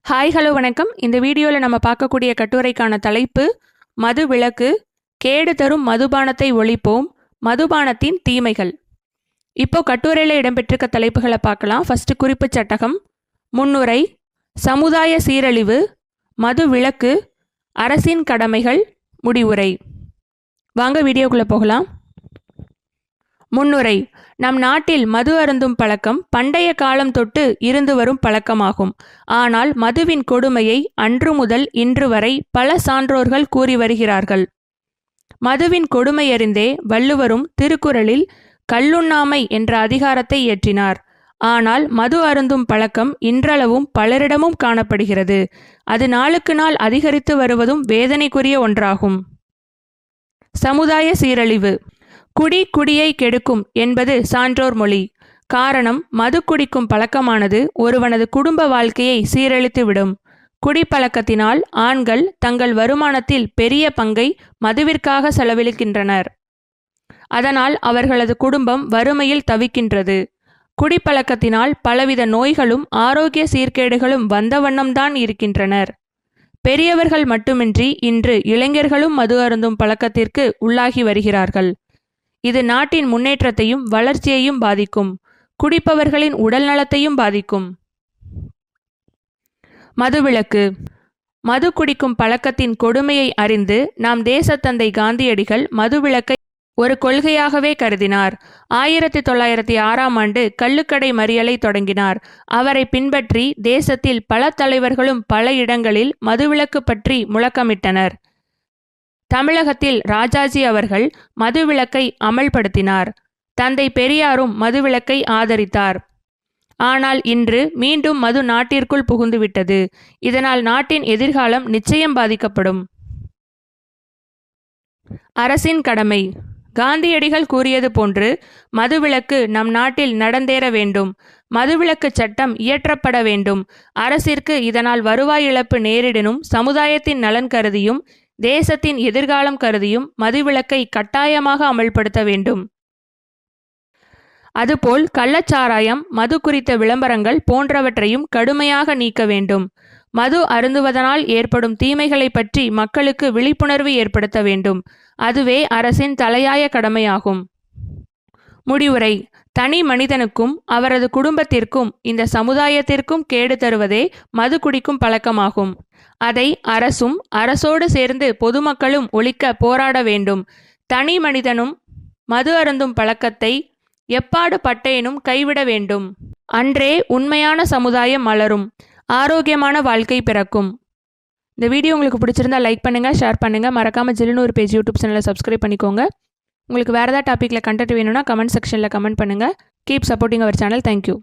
Hi hello வணக்கம். இந்த வீடியோவில் நம்ம பார்க்கக்கூடிய கட்டுரைக்கான தலைப்பு மது விலக்கு, கேடு தரும் மதுபானத்தை ஒழிப்போம், மதுபானத்தின் தீமைகள். இப்போ கட்டுரையில் இடம்பெற்றிருக்க தலைப்புகளை பார்க்கலாம். ஃபர்ஸ்ட் குறிப்பு சட்டகம், முன்னுரை, சமுதாய சீரழிவு, மது விலக்கு, அரசின் கடமைகள், முடிவுரை. வாங்க வீடியோக்குள்ளே போகலாம். முன்னுரை. நம் நாட்டில் மது அருந்தும் பழக்கம் பண்டைய காலம் தொட்டு இருந்து வரும் பழக்கமாகும். ஆனால் மதுவின் கொடுமையை அன்று முதல் இன்று வரை பல சான்றோர்கள் கூறி வருகிறார்கள். மதுவின் கொடுமையறிந்தே வள்ளுவரும் திருக்குறளில் கள்ளுண்ணாமை என்ற அதிகாரத்தை இயற்றினார். ஆனால் மது அருந்தும் பழக்கம் இன்றளவும் பலரிடமும் காணப்படுகிறது. அது நாளுக்கு நாள் அதிகரித்து வருவதும் வேதனைக்குரிய ஒன்றாகும். சமுதாய சீரழிவு. குடியை கெடுக்கும் என்பது சான்றோர் மொழி. காரணம், மது குடிக்கும் பழக்கமானது ஒருவனது குடும்ப வாழ்க்கையை சீரழித்துவிடும். குடிப்பழக்கத்தினால் ஆண்கள் தங்கள் வருமானத்தில் பெரிய பங்கை மதுவிற்காக செலவழிக்கின்றனர். அதனால் அவர்களது குடும்பம் வறுமையில் தவிக்கின்றது. குடிப்பழக்கத்தினால் பலவித நோய்களும் ஆரோக்கிய சீர்கேடுகளும் வந்த வண்ணம்தான் இருக்கின்றனர். பெரியவர்கள் மட்டுமின்றி இன்று இளைஞர்களும் மது அருந்தும் பழக்கத்திற்கு உள்ளாகி வருகிறார்கள். இது நாட்டின் முன்னேற்றத்தையும் வளர்ச்சியையும் பாதிக்கும். குடிப்பவர்களின் உடல் நலத்தையும் பாதிக்கும். மதுவிலக்கு. மது குடிக்கும் பழக்கத்தின் கொடுமையை அறிந்து நம் தேசத்தந்தை காந்தியடிகள் மதுவிலக்கை ஒரு கொள்கையாகவே கருதினார். 1906 கள்ளுக்கடை மறியலை தொடங்கினார். அவரை பின்பற்றி தேசத்தில் பல தலைவர்களும் பல இடங்களில் மதுவிலக்கு பற்றி முழக்கமிட்டனர். தமிழகத்தில் ராஜாஜி அவர்கள் மதுவிலக்கை அமல்படுத்தினார். தந்தை பெரியாரும் மதுவிலக்கை ஆதரித்தார். ஆனால் இன்று மீண்டும் மது நாட்டிற்குள் புகுந்துவிட்டது. இதனால் நாட்டின் எதிர்காலம் நிச்சயம் பாதிக்கப்படும். அரசின் கடமை. காந்தியடிகள் கூறியது போன்று மதுவிலக்கு நம் நாட்டில் நடந்தேற வேண்டும். மதுவிலக்கு சட்டம் இயற்றப்பட வேண்டும். அரசிற்கு இதனால் வருவாய் இழப்பு நேரிடனும் சமுதாயத்தின் நலன் கருதியும் தேசத்தின் எதிர்காலம் கருதியும் மதுவிலக்கை கட்டாயமாக அமல்படுத்த வேண்டும். அதுபோல் கள்ளச்சாராயம், மது குறித்த விளம்பரங்கள் போன்றவற்றையும் கடுமையாக நீக்க வேண்டும். மது அருந்துவதனால் ஏற்படும் தீமைகளை பற்றி மக்களுக்கு விழிப்புணர்வு ஏற்படுத்த வேண்டும். அதுவே அரசின் தலையாய கடமையாகும். முடிவுரை. தனி மனிதனுக்கும் அவரது குடும்பத்திற்கும் இந்த சமுதாயத்திற்கும் கேடு தருவதே மது குடிக்கும் பழக்கமாகும். அதை அரசும் அரசோடு சேர்ந்து பொதுமக்களும் ஒழிக்க போராட வேண்டும். தனி மனிதனும் மது அருந்தும் பழக்கத்தை எப்பாடு பட்டேனும் கைவிட வேண்டும். அன்றே உண்மையான சமுதாயம் மலரும், ஆரோக்கியமான வாழ்க்கை பிறக்கும். இந்த வீடியோ உங்களுக்கு பிடிச்சிருந்தா லைக் பண்ணுங்க, ஷேர் பண்ணுங்க. மறக்காம ஜில்லுன்னு ஒரு பேஜ் யூடியூப் சேனலை சப்ஸ்கிரைப் பண்ணிக்கோங்க. உங்களுக்கு வேறு ஏதாவது டாப்பிக்கில் கண்டென்ட் வேணும்னா கமெண்ட் செக்ஷனில் கமெண்ட் பண்ணுங்கள். Keep supporting our channel. Thank you.